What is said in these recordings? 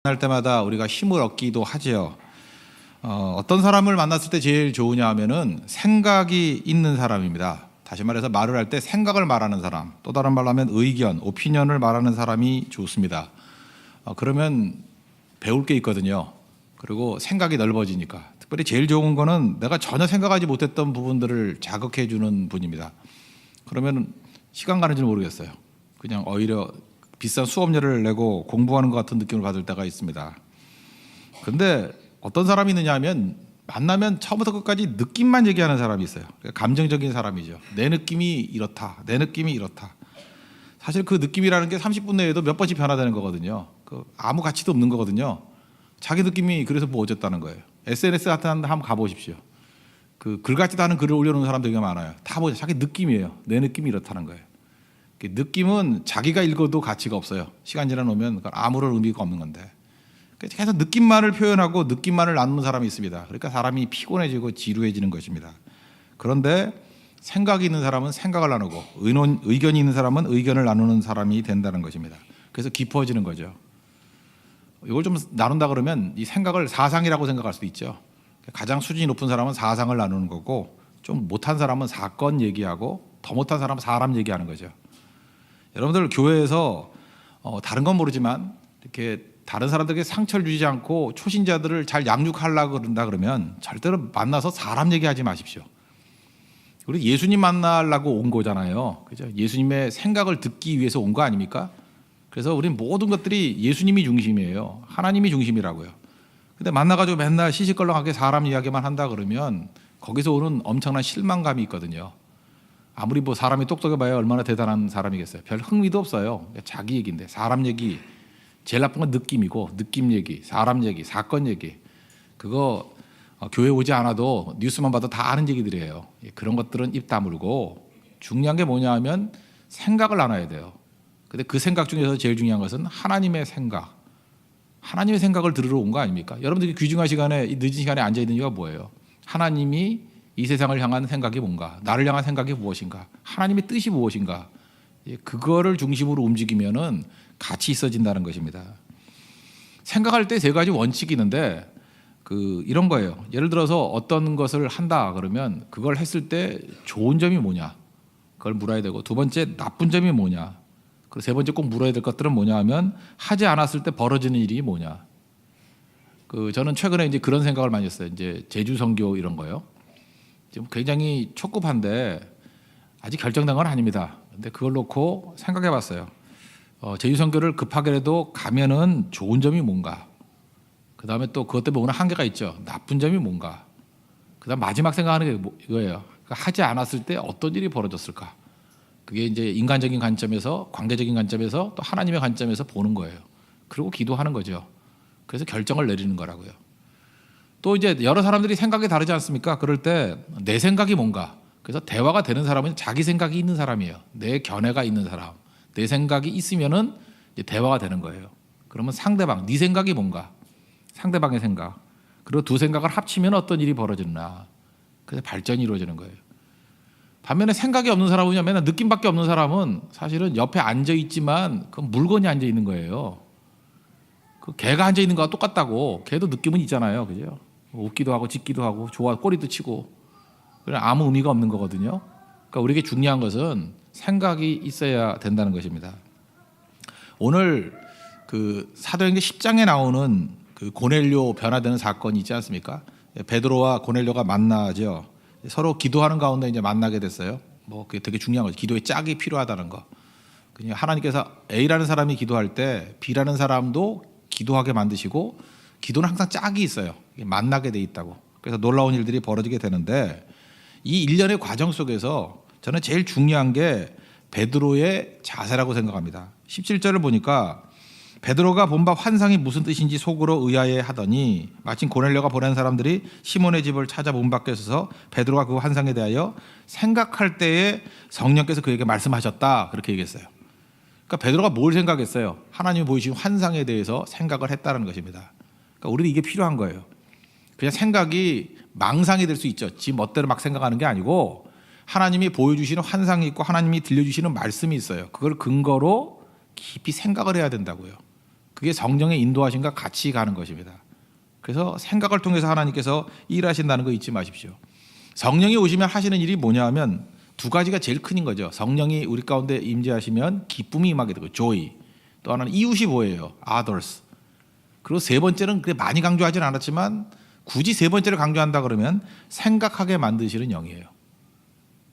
할 때마다 우리가 힘을 얻기도 하지요. 어떤 사람을 만났을 때 제일 좋으냐 하면은 생각이 있는 사람입니다. 다시 말해서 말을 할 때 생각을 말하는 사람, 또 다른 말로 하면 의견, 오피니언을 말하는 사람이 좋습니다. 그러면 배울 게 있거든요. 그리고 생각이 넓어지니까. 특별히 제일 좋은 거는 내가 전혀 생각하지 못했던 부분들을 자극해 주는 분입니다. 그러면 시간 가는 줄 모르겠어요. 그냥 오히려 비싼 수업료를 내고 공부하는 것 같은 느낌을 받을 때가 있습니다. 근데 어떤 사람이 있느냐 하면 만나면 처음부터 끝까지 느낌만 얘기하는 사람이 있어요. 감정적인 사람이죠. 내 느낌이 이렇다. 내 느낌이 이렇다. 사실 그 느낌이라는 게 30분 내에도 몇 번씩 변화되는 거거든요. 아무 가치도 없는 거거든요. 자기 느낌이 그래서 뭐 어쨌다는 거예요. SNS 같은 데 한번 가보십시오. 글 같지도 않은 글을 올려놓은 사람 되게 많아요. 다 뭐죠? 자기 느낌이에요. 내 느낌이 이렇다는 거예요. 느낌은 자기가 읽어도 가치가 없어요. 시간 지나놓으면 아무런 의미가 없는 건데. 계속 느낌만을 표현하고 느낌만을 나누는 사람이 있습니다. 그러니까 사람이 피곤해지고 지루해지는 것입니다. 그런데 생각이 있는 사람은 생각을 나누고 의견이 있는 사람은 의견을 나누는 사람이 된다는 것입니다. 그래서 깊어지는 거죠. 이걸 좀 나눈다 그러면 이 생각을 사상이라고 생각할 수도 있죠. 가장 수준이 높은 사람은 사상을 나누는 거고, 좀 못한 사람은 사건 얘기하고, 더 못한 사람은 사람 얘기하는 거죠. 여러분들 교회에서 다른 건 모르지만 이렇게 다른 사람들에게 상처를 주지 않고 초신자들을 잘 양육하려고 그런다 그러면 절대로 만나서 사람 얘기하지 마십시오. 우리 예수님 만나려고 온 거잖아요. 그죠? 예수님의 생각을 듣기 위해서 온 거 아닙니까? 그래서 우리 모든 것들이 예수님이 중심이에요. 하나님이 중심이라고요. 근데 만나가지고 맨날 시시껄렁하게 사람 이야기만 한다 그러면 거기서 오는 엄청난 실망감이 있거든요. 아무리 뭐 사람이 똑똑해봐야 얼마나 대단한 사람이겠어요. 별 흥미도 없어요. 자기 얘기인데 사람 얘기 제일 나쁜 건 느낌이고, 느낌 얘기, 사람 얘기, 사건 얘기, 그거 교회 오지 않아도 뉴스만 봐도 다 아는 얘기들이에요. 그런 것들은 입 다물고, 중요한 게 뭐냐 하면 생각을 나눠야 돼요. 근데 그 생각 중에서 제일 중요한 것은 하나님의 생각, 하나님의 생각을 들으러 온 거 아닙니까? 여러분들이 귀중한 시간에, 이 늦은 시간에 앉아 있는 이유가 뭐예요? 하나님이 이 세상을 향한 생각이 뭔가, 나를 향한 생각이 무엇인가, 하나님의 뜻이 무엇인가, 그거를 중심으로 움직이면은 같이 있어진다는 것입니다. 생각할 때 세 가지 원칙이 있는데 이런 거예요. 예를 들어서 어떤 것을 한다 그러면 그걸 했을 때 좋은 점이 뭐냐, 그걸 물어야 되고, 두 번째 나쁜 점이 뭐냐, 그리고 세 번째 꼭 물어야 될 것들은 뭐냐 하면 하지 않았을 때 벌어지는 일이 뭐냐. 저는 최근에 이제 그런 생각을 많이 했어요. 이제 제주 선교 이런 거요. 지금 굉장히 촉급한데 아직 결정된 건 아닙니다. 근데 그걸 놓고 생각해 봤어요. 제주 선교를 급하게라도 가면은 좋은 점이 뭔가, 그 다음에 또 그것 때문에 오는 한계가 있죠. 나쁜 점이 뭔가, 그 다음 마지막 생각하는 게 이거예요. 그러니까 하지 않았을 때 어떤 일이 벌어졌을까. 그게 이제 인간적인 관점에서, 관계적인 관점에서, 또 하나님의 관점에서 보는 거예요. 그리고 기도하는 거죠. 그래서 결정을 내리는 거라고요. 또 이제 여러 사람들이 생각이 다르지 않습니까? 그럴 때 내 생각이 뭔가, 그래서 대화가 되는 사람은 자기 생각이 있는 사람이에요. 내 견해가 있는 사람, 내 생각이 있으면은 이제 대화가 되는 거예요. 그러면 상대방, 네 생각이 뭔가, 상대방의 생각, 그리고 두 생각을 합치면 어떤 일이 벌어지나, 그래서 발전이 이루어지는 거예요. 반면에 생각이 없는 사람은 맨날 느낌밖에 없는 사람은 사실은 옆에 앉아 있지만 그 물건이 앉아 있는 거예요. 그 개가 앉아 있는 거와 똑같다고. 개도 느낌은 있잖아요, 그죠? 웃기도 하고 짖기도 하고 좋아 꼬리도 치고, 그냥 아무 의미가 없는 거거든요. 그러니까 우리에게 중요한 것은 생각이 있어야 된다는 것입니다. 오늘 사도행전 10장에 나오는 고넬료 변화되는 사건이 있지 않습니까? 베드로와 고넬료가 만나죠. 서로 기도하는 가운데 이제 만나게 됐어요. 그게 되게 중요한 거죠. 기도의 짝이 필요하다는 거. 그냥 하나님께서 A라는 사람이 기도할 때 B라는 사람도 기도하게 만드시고, 기도는 항상 짝이 있어요. 만나게 돼 있다고. 그래서 놀라운 일들이 벌어지게 되는데, 이 일련의 과정 속에서 저는 제일 중요한 게 베드로의 자세라고 생각합니다. 17절을 보니까 베드로가 본 바 환상이 무슨 뜻인지 속으로 의아해 하더니, 마침 고넬료가 보낸 사람들이 시몬의 집을 찾아 문 밖에 서서 베드로가 그 환상에 대하여 생각할 때에 성령께서 그에게 말씀하셨다, 그렇게 얘기했어요. 그러니까 베드로가 뭘 생각했어요? 하나님이 보이신 환상에 대해서 생각을 했다는 것입니다. 그러니까 우리도 이게 필요한 거예요. 그냥 생각이 망상이 될 수 있죠. 지 멋대로 막 생각하는 게 아니고, 하나님이 보여주시는 환상이 있고 하나님이 들려주시는 말씀이 있어요. 그걸 근거로 깊이 생각을 해야 된다고요. 그게 그게 성령의 인도하심과 같이 가는 것입니다. 그래서 생각을 통해서 하나님께서 일하신다는 거 잊지 마십시오. 성령이 오시면 하시는 일이 뭐냐 하면 두 가지가 제일 큰 거죠. 성령이 우리 가운데 임재하시면 기쁨이 임하게 되고 joy. 또 하나는 이웃이 뭐예요? others. 그리고 세 번째는 그렇게 많이 강조하지는 않았지만 굳이 세 번째를 강조한다 그러면 생각하게 만드시는 영이에요.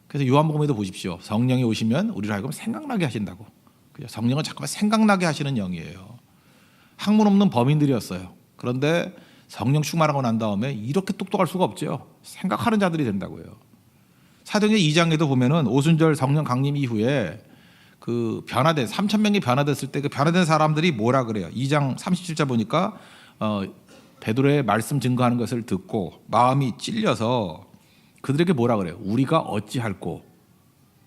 그래서 요한복음에도 보십시오. 성령이 오시면 우리를 하여금 생각나게 하신다고. 성령은 자꾸만 생각나게 하시는 영이에요. 학문 없는 범인들이었어요. 그런데 성령 충만하고 난 다음에 이렇게 똑똑할 수가 없죠. 생각하는 자들이 된다고요. 사도행전 2장에도 보면은 오순절 성령 강림 이후에 그 변화된 3,000명이 변화됐을 때 그 변화된 사람들이 뭐라 그래요? 2장 37절 보니까 베드로의 말씀 증거하는 것을 듣고 마음이 찔려서 그들에게 뭐라 그래요? 우리가 어찌할꼬?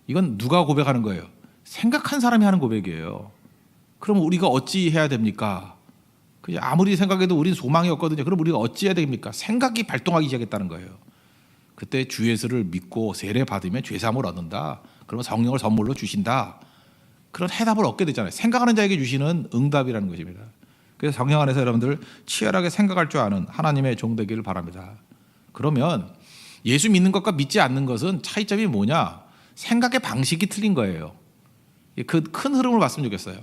이건 누가 고백하는 거예요? 생각한 사람이 하는 고백이에요. 그럼 우리가 어찌 해야 됩니까? 아무리 생각해도 우리는 소망이 없거든요. 그럼 우리가 어찌 해야 됩니까? 생각이 발동하기 시작했다는 거예요. 그때 주 예수를 믿고 세례 받으면 죄 사함을 얻는다. 그러면 성령을 선물로 주신다. 그런 해답을 얻게 되잖아요. 생각하는 자에게 주시는 응답이라는 것입니다. 그래서 성령 안에서 여러분들 치열하게 생각할 줄 아는 하나님의 종 되기를 바랍니다. 그러면 예수 믿는 것과 믿지 않는 것은 차이점이 뭐냐? 생각의 방식이 틀린 거예요. 그 큰 흐름을 봤으면 좋겠어요.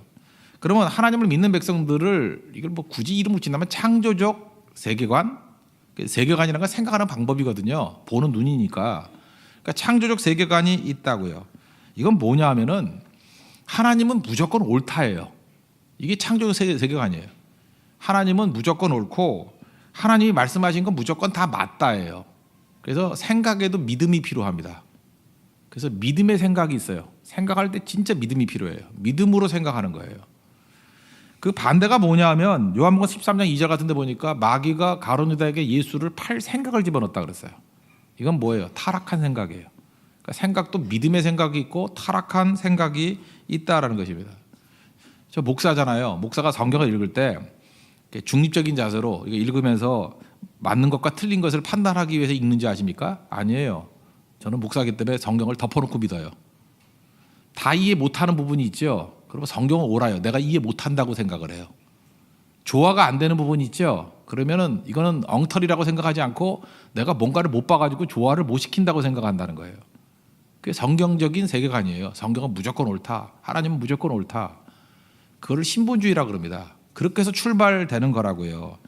그러면 하나님을 믿는 백성들을 이걸 뭐 굳이 이름을 짓는다면 창조적 세계관, 세계관이라는 건 생각하는 방법이거든요. 보는 눈이니까. 그러니까 창조적 세계관이 있다고요. 이건 뭐냐 하면은 하나님은 무조건 옳다예요. 이게 창조적 세계관이에요. 하나님은 무조건 옳고 하나님이 말씀하신 건 무조건 다 맞다예요. 그래서 생각에도 믿음이 필요합니다. 그래서 믿음의 생각이 있어요. 생각할 때 진짜 믿음이 필요해요. 믿음으로 생각하는 거예요. 그 반대가 뭐냐 하면 요한복음 13장 2절 같은 데 보니까 마귀가 가룟 유다에게 예수를 팔 생각을 집어넣었다 그랬어요. 이건 뭐예요? 타락한 생각이에요. 그러니까 생각도 믿음의 생각이 있고 타락한 생각이 있다라는 것입니다. 저 목사잖아요. 목사가 성경을 읽을 때 중립적인 자세로 읽으면서 맞는 것과 틀린 것을 판단하기 위해서 읽는지 아십니까? 아니에요. 저는 목사이기 때문에 성경을 덮어놓고 믿어요. 다 이해 못하는 부분이 있죠. 그러면 성경은 옳아요. 내가 이해 못한다고 생각을 해요. 조화가 안 되는 부분이 있죠. 그러면은 이거는 엉터리라고 생각하지 않고 내가 뭔가를 못 봐가지고 조화를 못 시킨다고 생각한다는 거예요. 그게 성경적인 세계관이에요. 성경은 무조건 옳다. 하나님은 무조건 옳다. 그거를 신본주의라고 그럽니다. 그렇게 해서 출발되는 거라고요.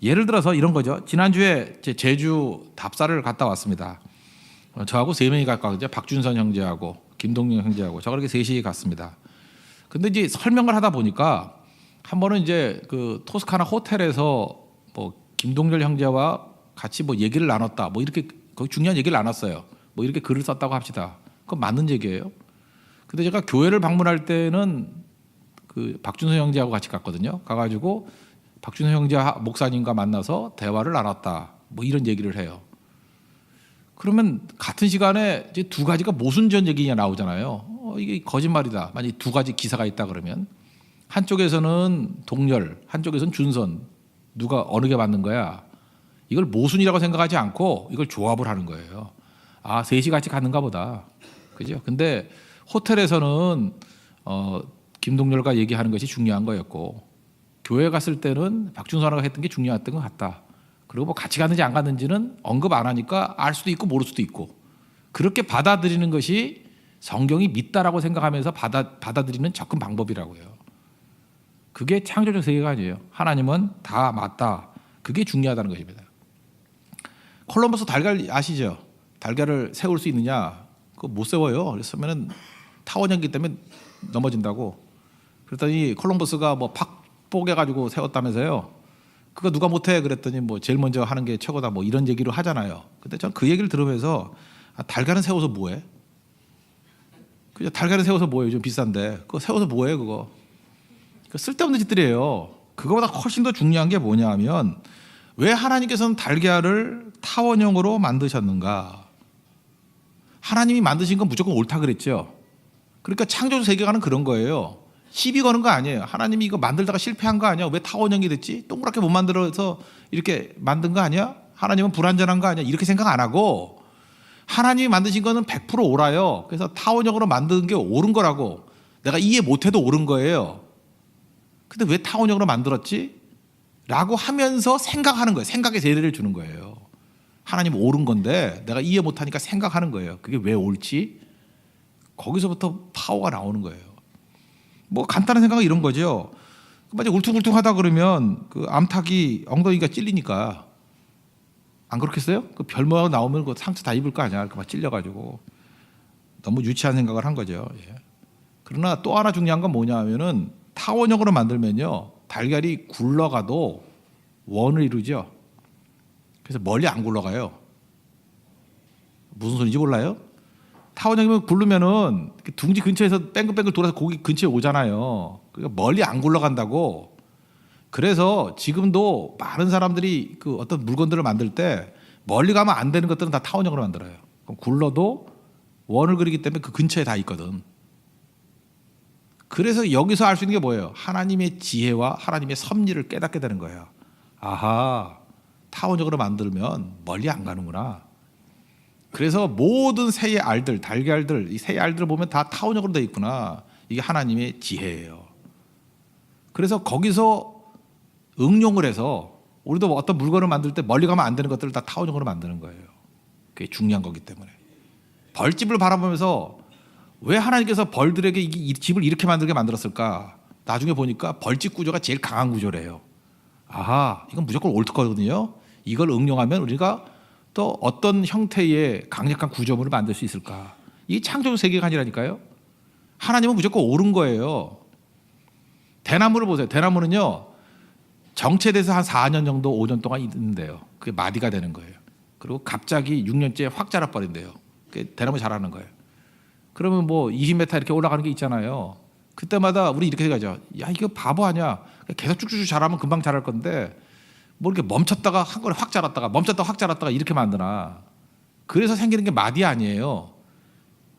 예를 들어서 이런 거죠. 지난주에 제주 답사를 갔다 왔습니다. 저하고 세 명이 갔거든요. 박준선 형제하고 김동영 형제하고 저 그렇게 셋이 갔습니다. 근데 이제 설명을 하다 보니까 한 번은 이제 그 토스카나 호텔에서 뭐 김동열 형제와 같이 뭐 얘기를 나눴다. 뭐 이렇게 거기 중요한 얘기를 나눴어요. 뭐 이렇게 글을 썼다고 합시다. 그건 맞는 얘기예요. 근데 제가 교회를 방문할 때는 그 박준선 형제하고 같이 갔거든요. 가가지고 박준선 형제 목사님과 만나서 대화를 나눴다. 뭐 이런 얘기를 해요. 그러면 같은 시간에 이제 두 가지가 모순전 얘기가 나오잖아요. 이게 거짓말이다. 만약 두 가지 기사가 있다 그러면 한쪽에서는 동열, 한쪽에서는 준선. 누가 어느 게 맞는 거야? 이걸 모순이라고 생각하지 않고 이걸 조합을 하는 거예요. 아, 셋이 같이 갔는가 보다. 그죠? 근데 호텔에서는 김동열과 얘기하는 것이 중요한 거였고 교회 갔을 때는 박준선이가 했던 게 중요했던 것 같다. 그리고 뭐 같이 갔는지 안 갔는지는 언급 안 하니까 알 수도 있고 모를 수도 있고 그렇게 받아들이는 것이 성경이 믿다라고 생각하면서 받아들이는 접근 방법이라고요. 그게 창조적 세계관이에요. 하나님은 다 맞다. 그게 중요하다는 것입니다. 콜럼버스 달걀 아시죠? 달걀을 세울 수 있느냐? 그거 못 세워요. 그랬으면 타원형이기 때문에 넘어진다고. 그랬더니 콜럼버스가 뭐 팍 뽀개가지고 세웠다면서요. 그거 누가 못해? 그랬더니 뭐 제일 먼저 하는 게 최고다. 뭐 이런 얘기를 하잖아요. 근데 전 그 얘기를 들으면서 달걀은 세워서 뭐해? 그죠? 달걀은 세워서 뭐해? 좀 비싼데 그거 세워서 뭐해? 그거 쓸데없는 짓들이에요. 그거보다 훨씬 더 중요한 게 뭐냐면 왜 하나님께서는 달걀을 타원형으로 만드셨는가? 하나님이 만드신 건 무조건 옳다 그랬죠. 그러니까 창조적 세계관은 그런 거예요. 시비 거는 거 아니에요. 하나님이 이거 만들다가 실패한 거 아니야? 왜 타원형이 됐지? 동그랗게 못 만들어서 이렇게 만든 거 아니야? 하나님은 불완전한 거 아니야? 이렇게 생각 안 하고 하나님이 만드신 거는 100% 옳아요. 그래서 타원형으로 만든 게 옳은 거라고. 내가 이해 못해도 옳은 거예요. 근데 왜 타원형으로 만들었지? 라고 하면서 생각하는 거예요. 생각의 세례를 주는 거예요. 하나님 옳은 건데 내가 이해 못하니까 생각하는 거예요. 그게 왜 옳지? 거기서부터 파워가 나오는 거예요. 뭐 간단한 생각은 이런 거죠. 만약 울퉁불퉁하다 그러면 그 암탉이 엉덩이가 찔리니까 안 그렇겠어요? 그 별모양 나오면 그 상처 다 입을 거 아니야. 이렇게 막 찔려가지고 너무 유치한 생각을 한 거죠. 예. 그러나 또 하나 중요한 건 뭐냐면은 타원형으로 만들면요 달걀이 굴러가도 원을 이루죠. 그래서 멀리 안 굴러가요. 무슨 소리인지 몰라요? 타원형이면 굴르면은 둥지 근처에서 뺑글뺑글 돌아서 고기 근처에 오잖아요. 그러니까 멀리 안 굴러간다고. 그래서 지금도 많은 사람들이 그 어떤 물건들을 만들 때 멀리 가면 안 되는 것들은 다 타원형으로 만들어요. 그럼 굴러도 원을 그리기 때문에 그 근처에 다 있거든. 그래서 여기서 알 수 있는 게 뭐예요? 하나님의 지혜와 하나님의 섭리를 깨닫게 되는 거예요. 아하, 타원형으로 만들면 멀리 안 가는구나. 그래서 모든 새의 알들, 달걀들, 이 새의 알들을 보면 다 타원형으로 되어 있구나. 이게 하나님의 지혜예요. 그래서 거기서 응용을 해서 우리도 어떤 물건을 만들 때 멀리 가면 안 되는 것들을 다 타원형으로 만드는 거예요. 그게 중요한 거기 때문에. 벌집을 바라보면서 왜 하나님께서 벌들에게 이 집을 이렇게 만들게 만들었을까? 나중에 보니까 벌집 구조가 제일 강한 구조래요. 아하, 이건 무조건 옳을 거거든요. 이걸 응용하면 우리가 또 어떤 형태의 강력한 구조물을 만들 수 있을까? 이 창조적 세계관이라니까요. 하나님은 무조건 옳은 거예요. 대나무를 보세요. 대나무는요 정체돼서 한 4년 정도 5년 동안 있는데요. 그게 마디가 되는 거예요. 그리고 갑자기 6년째 확 자라버린대요. 그게 대나무 자라는 거예요. 그러면 뭐 20m 이렇게 올라가는 게 있잖아요. 그때마다 우리 이렇게 생각하죠. 야 이거 바보 아니야. 계속 쭉쭉쭉 자라면 금방 자랄 건데 뭐 이렇게 멈췄다가 한 번에 확 자랐다가 멈췄다가 확 자랐다가 이렇게 만드나. 그래서 생기는 게 마디 아니에요.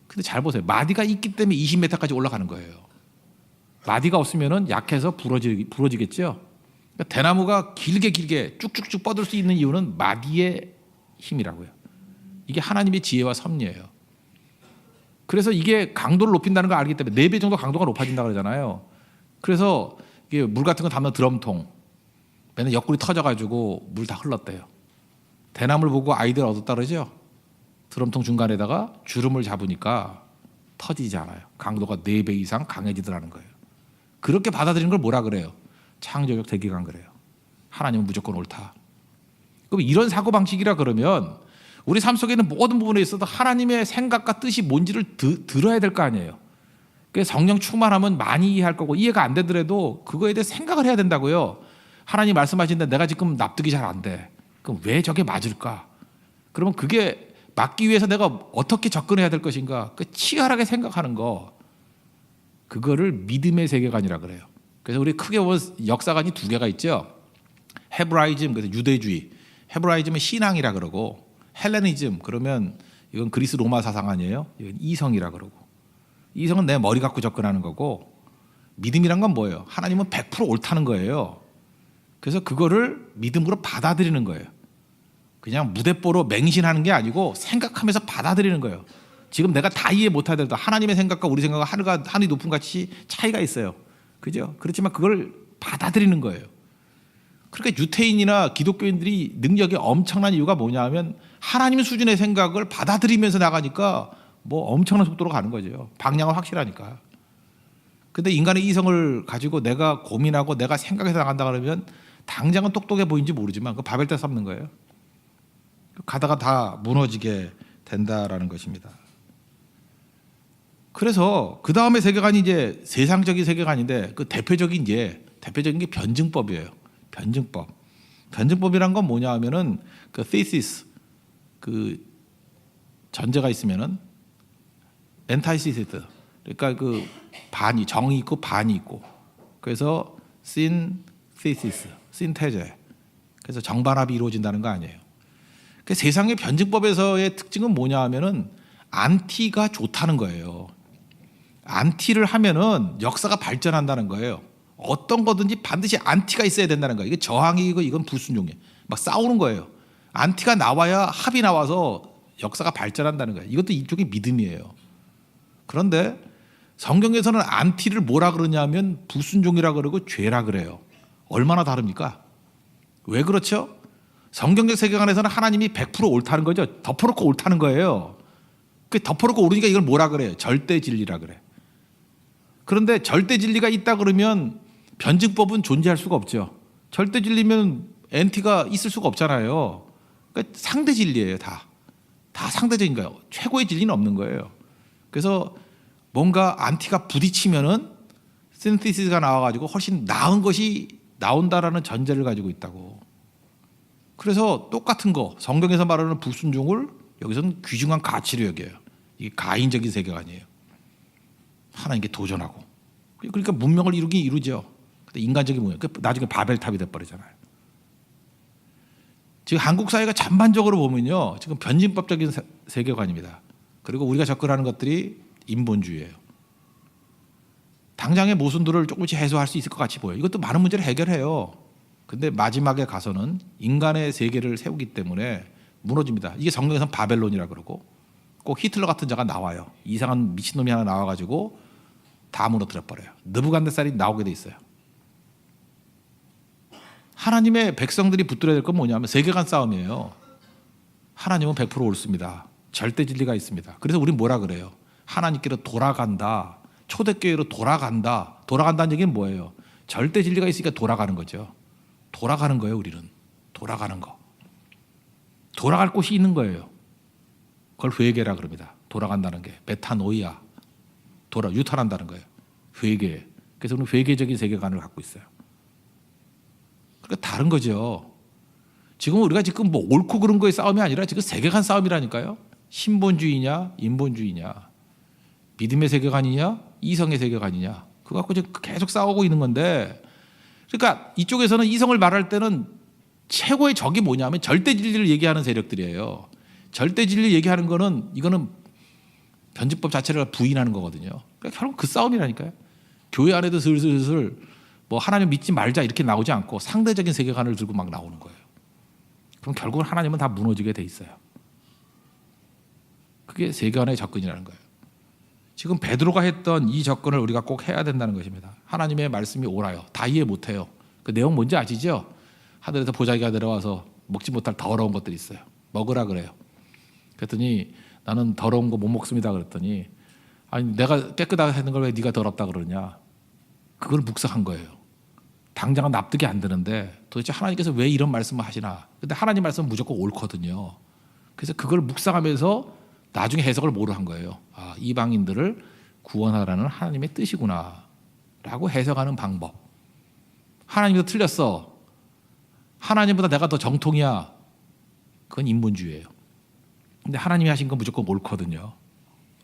근데 잘 보세요. 마디가 있기 때문에 20m까지 올라가는 거예요. 마디가 없으면은 약해서 부러지겠죠. 그러니까 대나무가 길게 쭉쭉쭉 뻗을 수 있는 이유는 마디의 힘이라고요. 이게 하나님의 지혜와 섭리예요. 그래서 이게 강도를 높인다는 걸 알기 때문에 4배 정도 강도가 높아진다고 그러잖아요. 그래서 이게 물 같은 거 담는 드럼통 맨날 옆구리 터져가지고 물 다 흘렀대요. 대나무를 보고 아이들 얻었다 그러죠. 드럼통 중간에다가 주름을 잡으니까 터지지 않아요. 강도가 4배 이상 강해지더라는 거예요. 그렇게 받아들이는 걸 뭐라 그래요? 창조적 세계관 그래요. 하나님은 무조건 옳다. 그럼 이런 사고방식이라 그러면 우리 삶 속에 있는 모든 부분에 있어도 하나님의 생각과 뜻이 뭔지를 들어야 될 거 아니에요. 그래서 성령 충만하면 많이 이해할 거고 이해가 안 되더라도 그거에 대해 생각을 해야 된다고요. 하나님 말씀하시는데 내가 지금 납득이 잘 안 돼. 그럼 왜 저게 맞을까? 그러면 그게 맞기 위해서 내가 어떻게 접근해야 될 것인가? 그 치열하게 생각하는 거. 그거를 믿음의 세계관이라 그래요. 그래서 우리 크게 보면 역사관이 2개가 있죠. 헤브라이즘, 그래서 유대주의. 헤브라이즘은 신앙이라 그러고 헬레니즘 그러면 이건 그리스 로마 사상 아니에요. 이건 이성이라 그러고 이성은 내 머리 갖고 접근하는 거고 믿음이란 건 뭐예요? 하나님은 100% 옳다는 거예요. 그래서 그거를 믿음으로 받아들이는 거예요. 그냥 무대뽀로 맹신하는 게 아니고 생각하면서 받아들이는 거예요. 지금 내가 다 이해 못하더라도 하나님의 생각과 우리 생각은 하늘이 높은 같이 차이가 있어요. 그죠? 그렇지만 그걸 받아들이는 거예요. 그러니까 유태인이나 기독교인들이 능력이 엄청난 이유가 뭐냐면 하나님 수준의 생각을 받아들이면서 나가니까 뭐 엄청난 속도로 가는 거죠. 방향은 확실하니까. 근데 인간의 이성을 가지고 내가 고민하고 내가 생각해서 나간다 그러면 당장은 똑똑해 보이는지 모르지만 그 바벨탑 쌓는 거예요. 가다가 다 무너지게 된다라는 것입니다. 그래서 그 다음에 세계관이 이제 세상적인 세계관인데 그 대표적인 게 변증법이에요. 변증법. 변증법이란 건 뭐냐 하면은 그 thesis 그 전제가 있으면은 antithesis 그러니까 그 반이 정이 있고 반이 있고 그래서 synthesis, synthese 그래서 정반합이 이루어진다는 거 아니에요. 그 세상의 변증법에서의 특징은 뭐냐 하면은 안티가 좋다는 거예요. 안티를 하면은 역사가 발전한다는 거예요. 어떤 거든지 반드시 안티가 있어야 된다는 거예요. 이게 저항이고 이건 불순종이에요. 막 싸우는 거예요. 안티가 나와야 합이 나와서 역사가 발전한다는 거예요. 이것도 이쪽의 믿음이에요. 그런데 성경에서는 안티를 뭐라 그러냐면 불순종이라 그러고 죄라 그래요. 얼마나 다릅니까? 왜 그렇죠? 성경적 세계관에서는 하나님이 100% 옳다는 거죠. 덮어놓고 옳다는 거예요. 그 덮어놓고 옳으니까 이걸 뭐라 그래요? 절대 진리라 그래. 그런데 절대 진리가 있다 그러면 변증법은 존재할 수가 없죠. 절대 진리면 엔티가 있을 수가 없잖아요. 그러니까 상대 진리예요. 다 상대적인 거예요. 최고의 진리는 없는 거예요. 그래서 뭔가 안티가 부딪히면은 신테시스가 나와가지고 훨씬 나은 것이 나온다라는 전제를 가지고 있다고. 그래서 똑같은 거 성경에서 말하는 불순종을 여기서는 귀중한 가치로 여겨요. 이게 가인적인 세계관이에요. 하나님께 도전하고. 그러니까 문명을 이루긴 이루죠. 근데 인간적인 문명. 나중에 바벨탑이 돼버리잖아요. 지금 한국 사회가 전반적으로 보면요, 지금 변진법적인 세계관입니다. 그리고 우리가 접근하는 것들이 인본주의예요. 당장의 모순들을 조금씩 해소할 수 있을 것 같이 보여요. 이것도 많은 문제를 해결해요. 근데 마지막에 가서는 인간의 세계를 세우기 때문에 무너집니다. 이게 성경에서는 바벨론이라 그러고 꼭 히틀러 같은 자가 나와요. 이상한 미친놈이 하나 나와가지고 다 무너뜨려 버려요. 느부갓네살이 나오게 돼 있어요. 하나님의 백성들이 붙들어야 될 건 뭐냐면 세계관 싸움이에요. 하나님은 100% 옳습니다. 절대 진리가 있습니다. 그래서 우린 뭐라 그래요? 하나님께로 돌아간다. 초대교회로 돌아간다. 돌아간다는 얘기는 뭐예요? 절대 진리가 있으니까 돌아가는 거죠. 돌아가는 거예요. 우리는 돌아가는 거. 돌아갈 곳이 있는 거예요. 그걸 회개라 그럽니다. 돌아간다는 게 메타노이아, 유탄한다는 거예요. 회개. 그래서 우리는 회개적인 세계관을 갖고 있어요. 그러니까 다른 거죠. 지금 우리가 지금 뭐 옳고 그른 거의 싸움이 아니라 지금 세계관 싸움이라니까요. 신본주의냐, 인본주의냐, 믿음의 세계관이냐, 이성의 세계관이냐, 그거 갖고 지금 계속 싸우고 있는 건데, 그러니까 이쪽에서는 이성을 말할 때는 최고의 적이 뭐냐면 절대 진리를 얘기하는 세력들이에요. 절대 진리 얘기하는 거는 이거는 변증법 자체를 부인하는 거거든요. 그러니까 결국 그 싸움이라니까요. 교회 안에도 슬슬 뭐 하나님 믿지 말자 이렇게 나오지 않고 상대적인 세계관을 들고 막 나오는 거예요. 그럼 결국은 하나님은 다 무너지게 돼 있어요. 그게 세계관의 접근이라는 거예요. 지금 베드로가 했던 이 접근을 우리가 꼭 해야 된다는 것입니다. 하나님의 말씀이 옳아요. 다 이해 못해요. 그 내용 뭔지 아시죠? 하늘에서 보자기가 내려와서 먹지 못할 더러운 것들이 있어요. 먹으라 그래요. 그랬더니 나는 더러운 거 못 먹습니다. 그랬더니 아니 내가 깨끗하게 하는 걸 왜 네가 더럽다 그러냐. 그걸 묵상한 거예요. 당장은 납득이 안 되는데 도대체 하나님께서 왜 이런 말씀을 하시나. 근데 하나님 말씀은 무조건 옳거든요. 그래서 그걸 묵상하면서 나중에 해석을 뭐로 한 거예요. 아, 이방인들을 구원하라는 하나님의 뜻이구나 라고 해석하는 방법. 하나님도 틀렸어. 하나님보다 내가 더 정통이야. 그건 인본주의예요. 근데 하나님이 하신 건 무조건 옳거든요.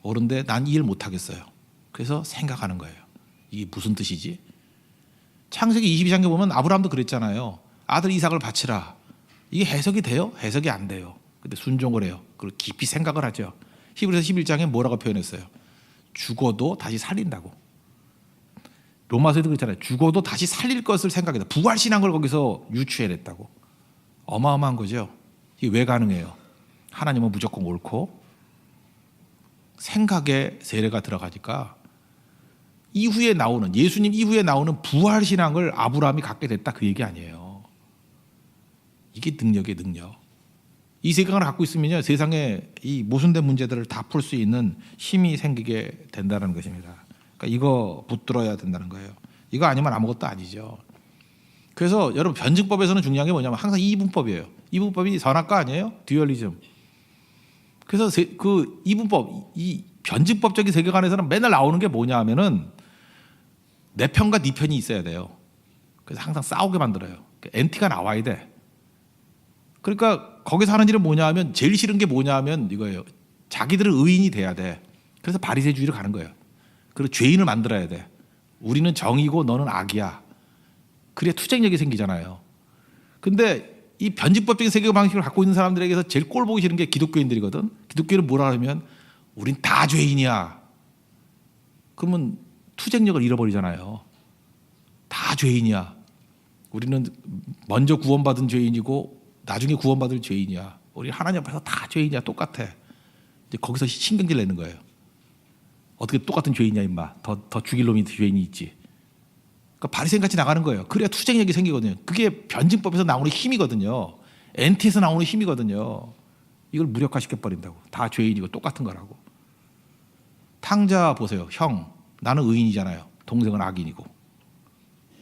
옳은데 난 이해를 못하겠어요. 그래서 생각하는 거예요. 이게 무슨 뜻이지? 창세기 22장에 보면 아브라함도 그랬잖아요. 아들 이삭을 바치라. 이게 해석이 돼요? 해석이 안 돼요. 근데 순종을 해요. 그리고 깊이 생각을 하죠. 히브리서 11장에 뭐라고 표현했어요? 죽어도 다시 살린다고. 로마서에도 그랬잖아요. 죽어도 다시 살릴 것을 생각했다. 부활신앙 걸 거기서 유추해냈다고. 어마어마한 거죠. 이게 왜 가능해요? 하나님은 무조건 옳고 생각에 세례가 들어가니까 이후에 나오는 예수님 이후에 나오는 부활신앙을 아브라함이 갖게 됐다 그 얘기 아니에요. 이게 능력의 능력. 이 세계관을 갖고 있으면요 세상에 이 모순된 문제들을 다 풀 수 있는 힘이 생기게 된다는 것입니다. 그러니까 이거 붙들어야 된다는 거예요. 이거 아니면 아무것도 아니죠. 그래서 여러분 변증법에서는 중요한 게 뭐냐면 항상 이분법이에요. 이분법이 선악과 아니에요? 듀얼리즘. 그래서 그 이분법, 이 변증법적인 세계관에서는 맨날 나오는 게 뭐냐 하면은 내 편과 네 편이 있어야 돼요. 그래서 항상 싸우게 만들어요. 엔티가 나와야 돼. 그러니까 거기서 하는 일은 뭐냐 하면 제일 싫은 게 뭐냐 하면 이거예요. 자기들은 의인이 돼야 돼. 그래서 바리새주의로 가는 거예요. 그리고 죄인을 만들어야 돼. 우리는 정이고 너는 악이야. 그래야 투쟁력이 생기잖아요. 근데 이 변증법적인 세계 방식을 갖고 있는 사람들에게서 제일 꼴 보기 싫은 게 기독교인들이거든. 기독교는 뭐라 하면 우린 다 죄인이야. 그러면 투쟁력을 잃어버리잖아요. 다 죄인이야. 우리는 먼저 구원받은 죄인이고 나중에 구원받을 죄인이야. 우리 하나님 앞에서 다 죄인이야. 똑같아. 이제 거기서 신경질 내는 거예요. 어떻게 똑같은 죄인이야 임마. 더 죽일 놈이 죄인이 있지. 그러니까 바리새인 같이 나가는 거예요. 그래야 투쟁력이 생기거든요. 그게 변증법에서 나오는 힘이거든요. NT에서 나오는 힘이거든요. 이걸 무력화시켜 버린다고. 다 죄인이고 똑같은 거라고. 탕자 보세요. 형, 나는 의인이잖아요. 동생은 악인이고.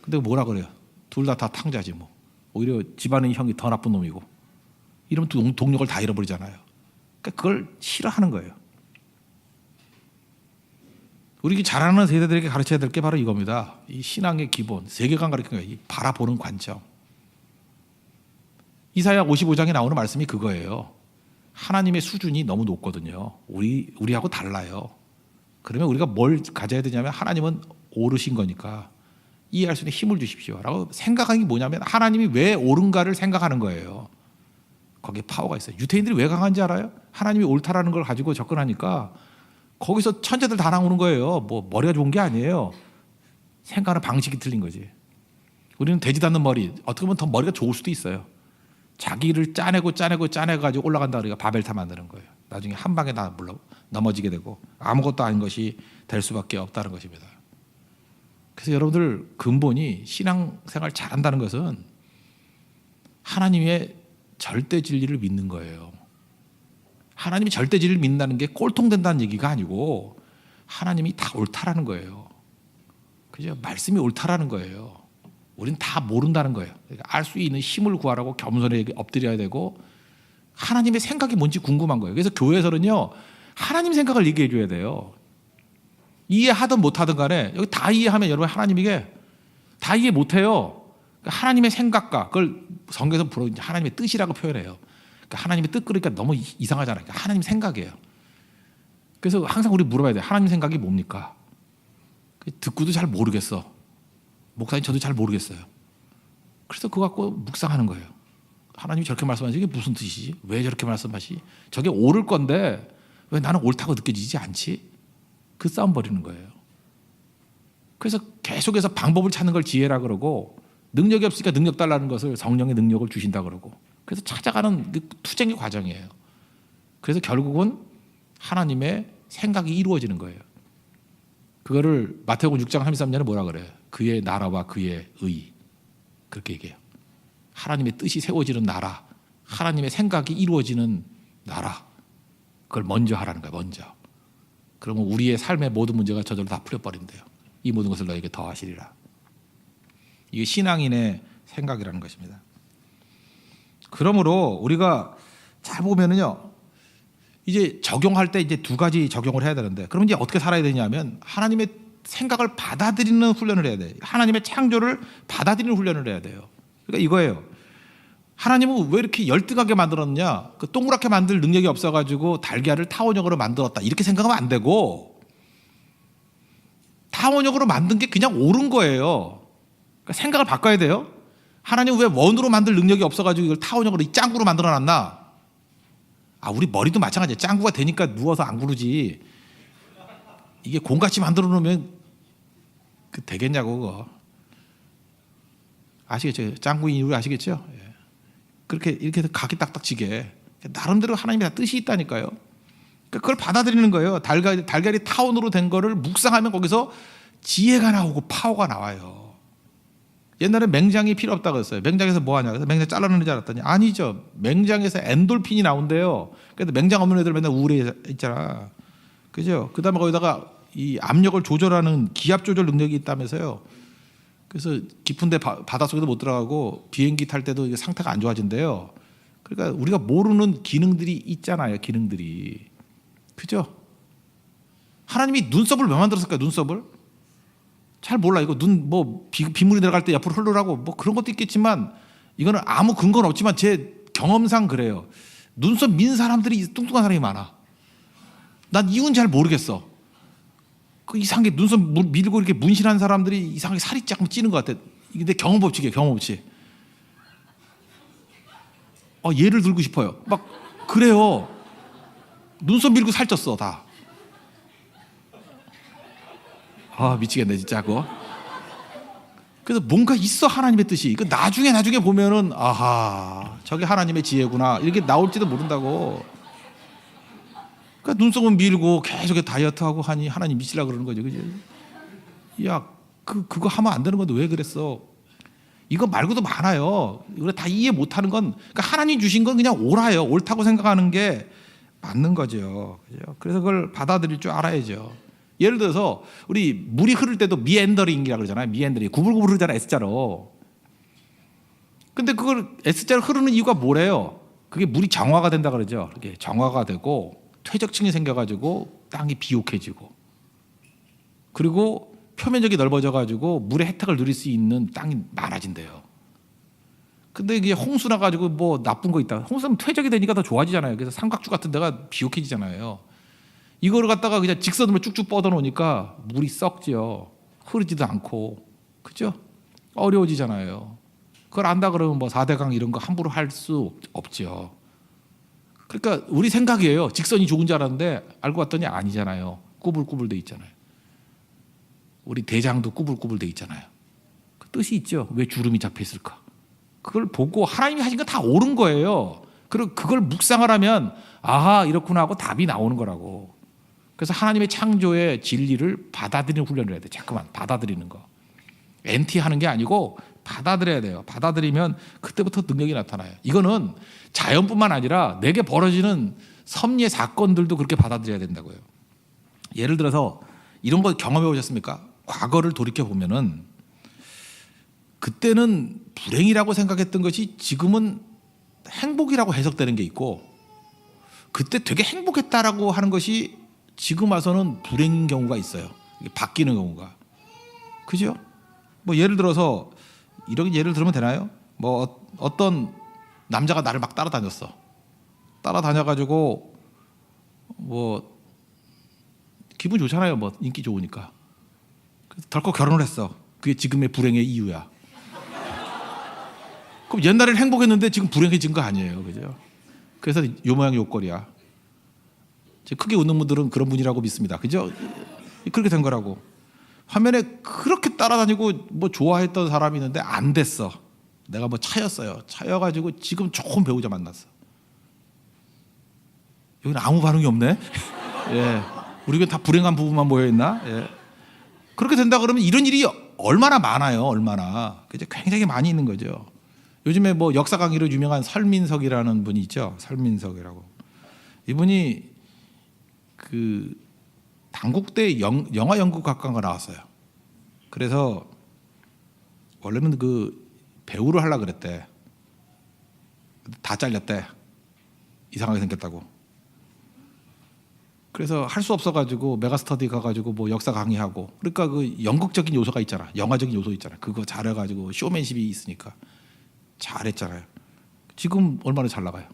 근데 뭐라 그래요? 둘 다 탕자지 뭐. 오히려 집안의 형이 더 나쁜 놈이고. 이러면 동력을 다 잃어버리잖아요. 그러니까 그걸 싫어하는 거예요. 우리 잘하는 세대들에게 가르쳐야 될 게 바로 이겁니다. 이 신앙의 기본, 세계관 가르치는 거예요. 이 바라보는 관점. 이사야 55장에 나오는 말씀이 그거예요. 하나님의 수준이 너무 높거든요. 우리하고 달라요. 그러면 우리가 뭘 가져야 되냐면 하나님은 오르신 거니까 이해할 수 있는 힘을 주십시오 라고 생각하는 게 뭐냐면 하나님이 왜 옳은가를 생각하는 거예요. 거기에 파워가 있어요. 유태인들이 왜 강한지 알아요? 하나님이 옳다라는 걸 가지고 접근하니까 거기서 천재들 다 나오는 거예요. 뭐 머리가 좋은 게 아니에요. 생각하는 방식이 틀린 거지. 우리는 되지도 않는 머리, 어떻게 보면 더 머리가 좋을 수도 있어요. 자기를 짜내가지고 올라간다 그러니까 바벨탑 만드는 거예요. 나중에 한 방에 다 넘어지게 되고 아무것도 아닌 것이 될 수밖에 없다는 것입니다. 그래서 여러분들 근본이 신앙생활 잘한다는 것은 하나님의 절대 진리를 믿는 거예요. 하나님이 절대 진리를 믿는다는 게 꼴통된다는 얘기가 아니고 하나님이 다 옳다라는 거예요. 그죠? 말씀이 옳다라는 거예요. 우리는 다 모른다는 거예요. 그러니까 알 수 있는 힘을 구하라고 겸손히 엎드려야 되고 하나님의 생각이 뭔지 궁금한 거예요. 그래서 교회에서는요 하나님 생각을 얘기해 줘야 돼요. 이해하든 못하든 간에 여기 다 이해하면 여러분 하나님에게 다 이해 못해요. 그러니까 하나님의 생각과 그걸 성경에서 하나님의 뜻이라고 표현해요. 그러니까 하나님의 뜻 그러니까 너무 이상하잖아요. 그러니까 하나님 생각이에요. 그래서 항상 우리 물어봐야 돼요. 하나님 생각이 뭡니까? 듣고도 잘 모르겠어. 목사님 저도 잘 모르겠어요. 그래서 그거 갖고 묵상하는 거예요. 하나님이 저렇게 말씀하시는 게 무슨 뜻이지? 왜 저렇게 말씀하시? 저게 옳을 건데 왜 나는 옳다고 느껴지지 않지? 그 싸움 벌이는 거예요. 그래서 계속해서 방법을 찾는 걸 지혜라 그러고 능력이 없으니까 능력 달라는 것을 성령의 능력을 주신다 그러고 그래서 찾아가는 투쟁의 과정이에요. 그래서 결국은 하나님의 생각이 이루어지는 거예요. 그거를 마태복음 6장 33절에 뭐라 그래요? 그의 나라와 그의 의 그렇게 얘기해요. 하나님의 뜻이 세워지는 나라, 하나님의 생각이 이루어지는 나라 그걸 먼저 하라는 거예요. 먼저. 그러면 우리의 삶의 모든 문제가 저절로 다 풀려버린대요. 이 모든 것을 너에게 더하시리라. 이게 신앙인의 생각이라는 것입니다. 그러므로 우리가 잘 보면은요, 이제 적용할 때 이제 두 가지 적용을 해야 되는데, 그럼 이제 어떻게 살아야 되냐면 하나님의 생각을 받아들이는 훈련을 해야 돼요. 하나님의 창조를 받아들이는 훈련을 해야 돼요. 그러니까 이거예요. 하나님은 왜 이렇게 열등하게 만들었느냐? 그 동그랗게 만들 능력이 없어가지고 달걀을 타원형으로 만들었다. 이렇게 생각하면 안 되고 타원형으로 만든 게 그냥 옳은 거예요. 그러니까 생각을 바꿔야 돼요. 하나님은 왜 원으로 만들 능력이 없어가지고 이걸 타원형으로 이 짱구로 만들어놨나? 우리 머리도 마찬가지예요. 짱구가 되니까 누워서 안 구르지. 이게 공같이 만들어 놓으면 되겠냐고 그거. 아시겠죠? 짱구인 이유 아시겠죠? 그렇게 이렇게 해서 각이 딱딱지게 나름대로 하나님의 뜻이 있다니까요. 그걸 받아들이는 거예요. 달걀이 타원으로 된 거를 묵상하면 거기서 지혜가 나오고 파워가 나와요. 옛날에 맹장이 필요 없다고 했어요. 맹장에서 뭐 하냐? 그래서 맹장 잘라내는 줄 알았더니 아니죠. 맹장에서 엔돌핀이 나온대요. 그래서 맹장 없는 애들 맨날 우울해 있잖아. 그죠? 그다음에 거기다가 이 압력을 조절하는 기압 조절 능력이 있다면서요. 그래서 깊은데 바닷속에도 못 들어가고 비행기 탈 때도 이게 상태가 안 좋아진대요. 그러니까 우리가 모르는 기능들이 있잖아요. 기능들이. 그죠? 하나님이 눈썹을 왜 만들었을까요? 눈썹을? 잘 몰라. 이거 빗물이 들어갈 때 옆으로 흐르라고 뭐 그런 것도 있겠지만 이거는 아무 근거는 없지만 제 경험상 그래요. 눈썹 민 사람들이 뚱뚱한 사람이 많아. 난 이유는 잘 모르겠어. 그 이상하게 눈썹 밀고 이렇게 문신한 사람들이 이상하게 살이 조금 찌는 것 같아. 근데 경험법칙이에요. 경험법칙. 예를 들고 싶어요. 막 그래요. 눈썹 밀고 살쪘어 다. 미치겠네 진짜 그거. 그래서 뭔가 있어 하나님의 뜻이. 그 나중에 보면은 저게 하나님의 지혜구나 이렇게 나올지도 모른다고. 그러니까 눈썹은 밀고 계속 다이어트하고 하니 하나님 미치려고 그러는 거죠. 그죠? 야, 그거 하면 안 되는 건데 왜 그랬어? 이거 말고도 많아요. 이거 다 이해 못하는 건, 그러니까 하나님 주신 건 그냥 옳아요. 옳다고 생각하는 게 맞는 거죠. 그죠? 그래서 그걸 받아들일 줄 알아야죠. 예를 들어서 우리 물이 흐를 때도 미엔더링이라고 그러잖아요. 미엔더링, 구불구불 흐르잖아요. S자로. 근데 그걸 S자로 흐르는 이유가 뭐래요? 그게 물이 정화가 된다 그러죠. 이렇게 정화가 되고 퇴적층이 생겨가지고 땅이 비옥해지고, 그리고 표면적이 넓어져가지고 물의 혜택을 누릴 수 있는 땅이 많아진대요. 근데 이게 홍수 나가지고 뭐 나쁜 거 있다. 홍수는 퇴적이 되니까 더 좋아지잖아요. 그래서 삼각주 같은 데가 비옥해지잖아요. 이거를 갖다가 그냥 직선으로 쭉쭉 뻗어 놓으니까 물이 썩지요. 흐르지도 않고, 그죠? 어려워지잖아요. 그걸 안다 그러면 뭐 4대강 이런 거 함부로 할 수 없죠. 그러니까 우리 생각이에요. 직선이 좋은 줄 알았는데 알고 봤더니 아니잖아요. 꾸불꾸불 돼 있잖아요. 우리 대장도 꾸불꾸불 돼 있잖아요. 그 뜻이 있죠. 왜 주름이 잡혀 있을까? 그걸 보고 하나님이 하신 거 다 옳은 거예요. 그리고 그걸 묵상을 하면 아하, 이렇구나 하고 답이 나오는 거라고. 그래서 하나님의 창조의 진리를 받아들이는 훈련을 해야 돼. 자꾸만 받아들이는 거. NT하는 게 아니고 받아들여야 돼요. 받아들이면 그때부터 능력이 나타나요. 이거는 자연뿐만 아니라 내게 벌어지는 섭리의 사건들도 그렇게 받아들여야 된다고요. 예를 들어서 이런 거 경험해 보셨습니까? 과거를 돌이켜 보면은 그때는 불행이라고 생각했던 것이 지금은 행복이라고 해석되는 게 있고, 그때 되게 행복했다라고 하는 것이 지금 와서는 불행인 경우가 있어요. 이게 바뀌는 경우가. 그죠? 뭐 예를 들어서 이런 예를 들으면 되나요? 뭐 어떤 남자가 나를 막 따라다녔어. 따라다녀가지고 뭐 기분 좋잖아요. 뭐 인기 좋으니까. 그래서 덜컥 결혼을 했어. 그게 지금의 불행의 이유야. 그럼 옛날에는 행복했는데 지금 불행해진 거 아니에요, 그죠? 그래서 요 모양 요 꼴이야. 크게 웃는 분들은 그런 분이라고 믿습니다, 그죠? 그렇게 된 거라고. 화면에 그렇게 따라다니고 뭐 좋아했던 사람이 있는데 안 됐어. 내가 뭐 차였어요. 차여가지고 지금 좋은 배우자 만났어. 여기는 아무 반응이 없네. 예, 우리가 다 불행한 부부만 모여 있나? 예. 그렇게 된다 그러면 이런 일이 얼마나 많아요, 얼마나. 그죠? 굉장히 많이 있는 거죠. 요즘에 뭐 역사 강의로 유명한 설민석이라는 분이 있죠. 설민석이라고. 이분이 그 단국대 영화 연극학과가 나왔어요. 그래서 원래는 그 배우를 하려고 그랬대. 다 잘렸대. 이상하게 생겼다고. 그래서 할 수 없어가지고 메가스터디 가가지고 뭐 역사 강의하고, 그러니까 그 연극적인 요소가 있잖아. 영화적인 요소 있잖아. 그거 잘해가지고 쇼맨십이 있으니까 잘했잖아요. 지금 얼마나 잘 나가요.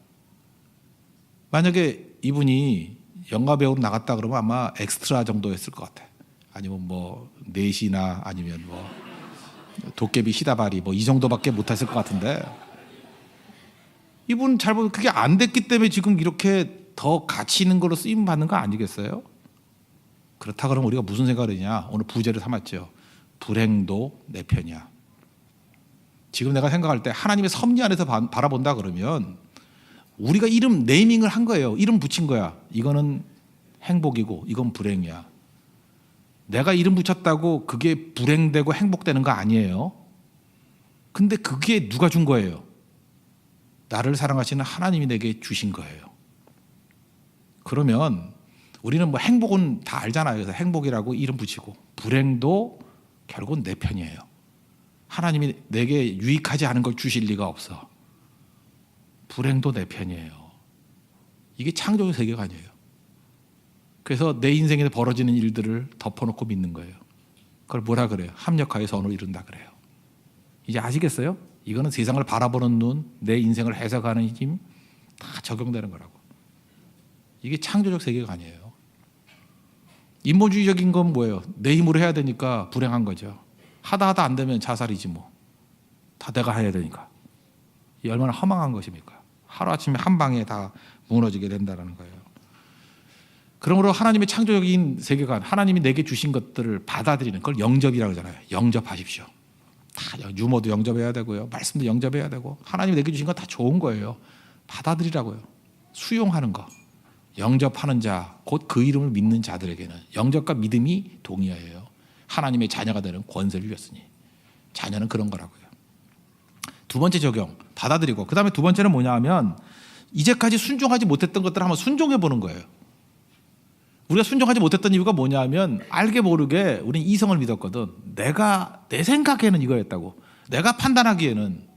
만약에 이분이 영화 배우로 나갔다 그러면 아마 엑스트라 정도였을 것 같아. 아니면 뭐 넷이나 아니면 뭐 도깨비 시다바리 뭐 이 정도밖에 못했을 것 같은데, 이분 잘 보면 그게 안 됐기 때문에 지금 이렇게 더 가치 있는 걸로 쓰임 받는 거 아니겠어요? 그렇다 그러면 우리가 무슨 생각을 했냐? 오늘 부제를 삼았죠. 불행도 내 편이야. 지금 내가 생각할 때 하나님의 섭리 안에서 바라본다 그러면 우리가 이름 네이밍을 한 거예요. 이름 붙인 거야. 이거는 행복이고 이건 불행이야. 내가 이름 붙였다고 그게 불행되고 행복되는 거 아니에요. 근데 그게 누가 준 거예요? 나를 사랑하시는 하나님이 내게 주신 거예요. 그러면 우리는 뭐 행복은 다 알잖아요. 그래서 행복이라고 이름 붙이고, 불행도 결국은 내 편이에요. 하나님이 내게 유익하지 않은 걸 주실 리가 없어. 불행도 내 편이에요. 이게 창조의 세계관이에요. 그래서 내 인생에 벌어지는 일들을 덮어놓고 믿는 거예요. 그걸 뭐라 그래요? 합력하여 선을 이룬다 그래요. 이제 아시겠어요? 이거는 세상을 바라보는 눈, 내 인생을 해석하는 힘 다 적용되는 거라고. 이게 창조적 세계관이에요. 인본주의적인 건 뭐예요? 내 힘으로 해야 되니까 불행한 거죠. 하다 안 되면 자살이지 뭐. 다 내가 해야 되니까. 이 얼마나 허망한 것입니까? 하루아침에 한 방에 다 무너지게 된다는 거예요. 그러므로 하나님의 창조적인 세계관, 하나님이 내게 주신 것들을 받아들이는 걸 영접이라고 하잖아요. 영접하십시오. 다 유머도 영접해야 되고요. 말씀도 영접해야 되고, 하나님이 내게 주신 건 다 좋은 거예요. 받아들이라고요. 수용하는 거. 영접하는 자, 곧 그 이름을 믿는 자들에게는 영접과 믿음이 동의어예요. 하나님의 자녀가 되는 권세를 주셨으니. 자녀는 그런 거라고요. 두 번째 적용, 받아들이고. 그 다음에 두 번째는 뭐냐 하면 이제까지 순종하지 못했던 것들을 한번 순종해 보는 거예요. 우리가 순종하지 못했던 이유가 뭐냐 하면 알게 모르게 우리는 이성을 믿었거든. 내 생각에는 이거였다고. 내가 판단하기에는.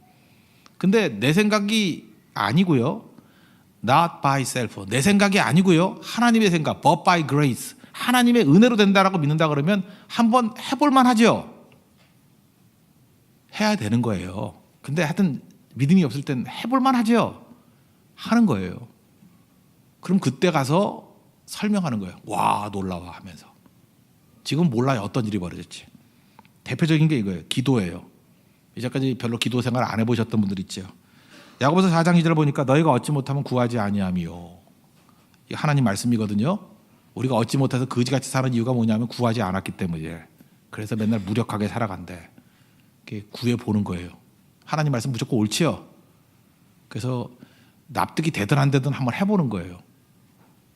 근데 내 생각이 아니고요. Not by self. 내 생각이 아니고요. 하나님의 생각. But by grace. 하나님의 은혜로 된다라고 믿는다 그러면 한번 해볼 만하죠. 해야 되는 거예요. 근데 하여튼 믿음이 없을 땐 해볼 만하죠. 하는 거예요. 그럼 그때 가서 설명하는 거예요. 와, 놀라워 하면서. 지금 몰라요. 어떤 일이 벌어졌지. 대표적인 게 이거예요. 기도예요. 이제까지 별로 기도 생활 안 해보셨던 분들 있죠. 야고보서 4장 2절을 보니까 너희가 얻지 못하면 구하지 아니하미요. 이게 하나님 말씀이거든요. 우리가 얻지 못해서 거지같이 사는 이유가 뭐냐면 구하지 않았기 때문이에요. 그래서 맨날 무력하게 살아간대. 구해보는 거예요. 하나님 말씀 무조건 옳지요. 그래서 납득이 되든 안 되든 한번 해보는 거예요.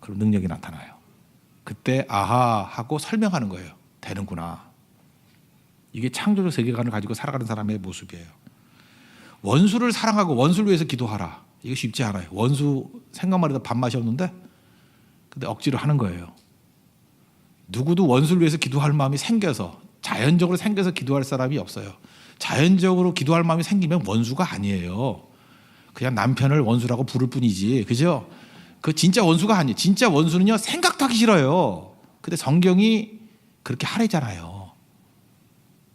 그럼 능력이 나타나요. 그때 아하 하고 설명하는 거예요. 되는구나. 이게 창조적 세계관을 가지고 살아가는 사람의 모습이에요. 원수를 사랑하고 원수를 위해서 기도하라. 이게 쉽지 않아요. 원수 생각만 해도 밥맛이 없는데 근데 억지로 하는 거예요. 누구도 원수를 위해서 기도할 마음이 생겨서 자연적으로 생겨서 기도할 사람이 없어요. 자연적으로 기도할 마음이 생기면 원수가 아니에요. 그냥 남편을 원수라고 부를 뿐이지. 그죠? 그 진짜 원수가 아니에요. 진짜 원수는요. 생각도 하기 싫어요. 근데 성경이 그렇게 하래잖아요.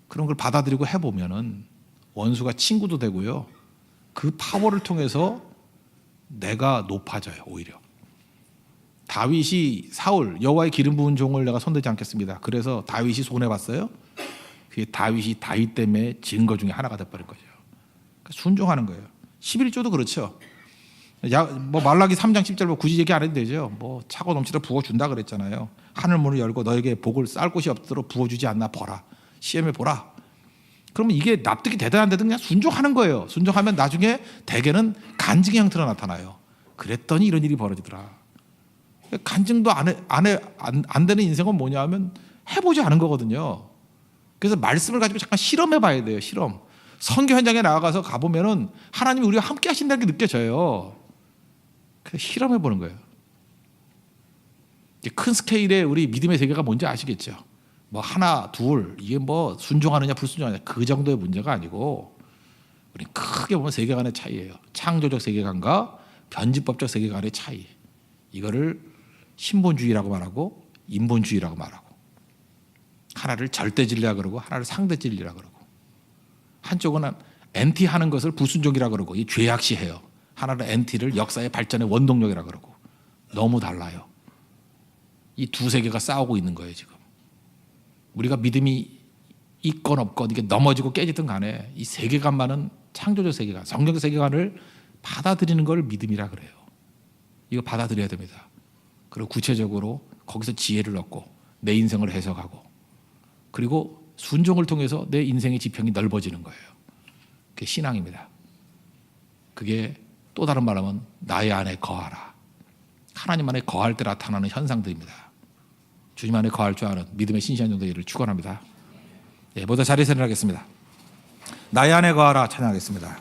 그런 걸 받아들이고 해보면은 원수가 친구도 되고요. 그 파워를 통해서 내가 높아져요. 오히려. 다윗이 사울 여호와의 기름 부은 종을 내가 손대지 않겠습니다. 그래서 다윗이 손해봤어요. 그게 다윗이 다윗 때문에 증거 중에 하나가 돼버린 거죠. 그러니까 순종하는 거예요. 11조도 그렇죠. 뭐 말라기 3장 10절 뭐 굳이 얘기 안 해도 되죠. 뭐 차고 넘치도록 부어준다 그랬잖아요. 하늘 문을 열고 너에게 복을 쌀 곳이 없도록 부어주지 않나 보라. 시험해 보라. 그러면 이게 납득이 되든 안 되든 그냥 순종하는 거예요. 순종하면 나중에 대개는 간증의 형태로 나타나요. 그랬더니 이런 일이 벌어지더라. 간증도 안 되는 인생은 뭐냐 하면 해보지 않은 거거든요. 그래서 말씀을 가지고 잠깐 실험해 봐야 돼요. 실험. 선교 현장에 나가서 가보면은 하나님이 우리와 함께 하신다는 게 느껴져요. 그래서 실험해 보는 거예요. 큰 스케일의 우리 믿음의 세계가 뭔지 아시겠죠? 뭐 하나, 둘, 이게 뭐 순종하느냐 불순종하느냐 그 정도의 문제가 아니고 우리 크게 보면 세계관의 차이예요. 창조적 세계관과 변지법적 세계관의 차이. 이거를 신본주의라고 말하고 인본주의라고 말하고 하나를 절대 진리라 그러고 하나를 상대 진리라 그러고 한쪽은 엔티 하는 것을 불순종이라 그러고 이 죄악시해요. 하나는 엔티를 역사의 발전의 원동력이라 그러고 너무 달라요. 이 두 세계가 싸우고 있는 거예요 지금. 우리가 믿음이 있건 없건 이게 넘어지고 깨지든 간에 이 세계관만은 창조적 세계관, 성경적 세계관을 받아들이는 걸 믿음이라 그래요. 이거 받아들여야 됩니다. 그리고 구체적으로 거기서 지혜를 얻고 내 인생을 해석하고 그리고 순종을 통해서 내 인생의 지평이 넓어지는 거예요. 그게 신앙입니다. 그게 또 다른 말로 하면 나의 안에 거하라. 하나님 안에 거할 때 나타나는 현상들입니다. 주님 안에 거할 줄 아는 믿음의 신실한 정도를 축원합니다. 예, 모두 자리에서 일어나겠습니다. 나의 안에 거하라 찬양하겠습니다.